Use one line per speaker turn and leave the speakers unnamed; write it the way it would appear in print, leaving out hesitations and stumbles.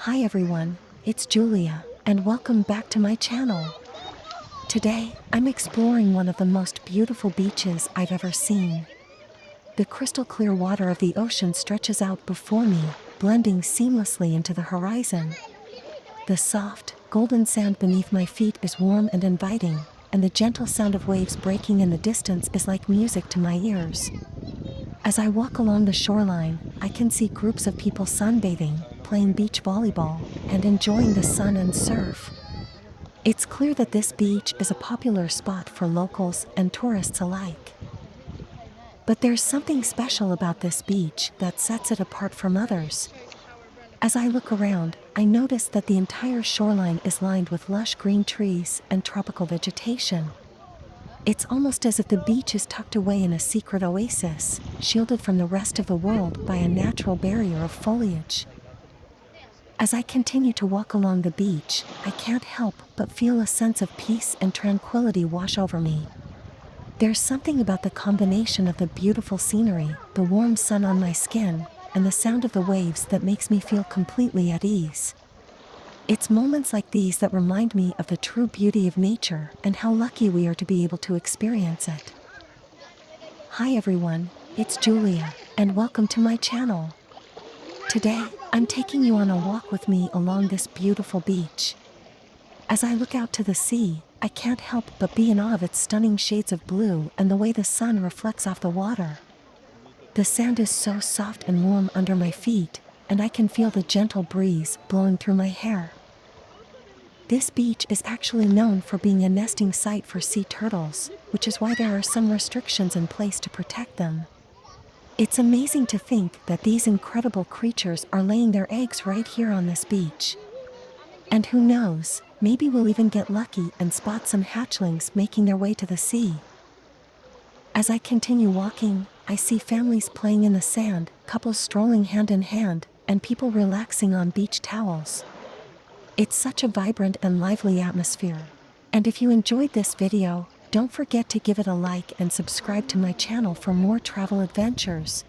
Hi everyone, it's Julia, and welcome back to my channel. Today, I'm exploring one of the most beautiful beaches I've ever seen. The crystal clear water of the ocean stretches out before me, blending seamlessly into the horizon. The soft, golden sand beneath my feet is warm and inviting, and the gentle sound of waves breaking in the distance is like music to my ears. As I walk along the shoreline, I can see groups of people sunbathing, playing beach volleyball, and enjoying the sun and surf. It's clear that this beach is a popular spot for locals and tourists alike. But there's something special about this beach that sets it apart from others. As I look around, I notice that the entire shoreline is lined with lush green trees and tropical vegetation. It's almost as if the beach is tucked away in a secret oasis, shielded from the rest of the world by a natural barrier of foliage. As I continue to walk along the beach, I can't help but feel a sense of peace and tranquility wash over me. There's something about the combination of the beautiful scenery, the warm sun on my skin, and the sound of the waves that makes me feel completely at ease. It's moments like these that remind me of the true beauty of nature and how lucky we are to be able to experience it. Hi everyone, it's Julia, and welcome to my channel. Today, I'm taking you on a walk with me along this beautiful beach. As I look out to the sea, I can't help but be in awe of its stunning shades of blue and the way the sun reflects off the water. The sand is so soft and warm under my feet, and I can feel the gentle breeze blowing through my hair. This beach is actually known for being a nesting site for sea turtles, which is why there are some restrictions in place to protect them. It's amazing to think that these incredible creatures are laying their eggs right here on this beach. And who knows, maybe we'll even get lucky and spot some hatchlings making their way to the sea. As I continue walking, I see families playing in the sand, couples strolling hand in hand, and people relaxing on beach towels. It's such a vibrant and lively atmosphere. And if you enjoyed this video, don't forget to give it a like and subscribe to my channel for more travel adventures.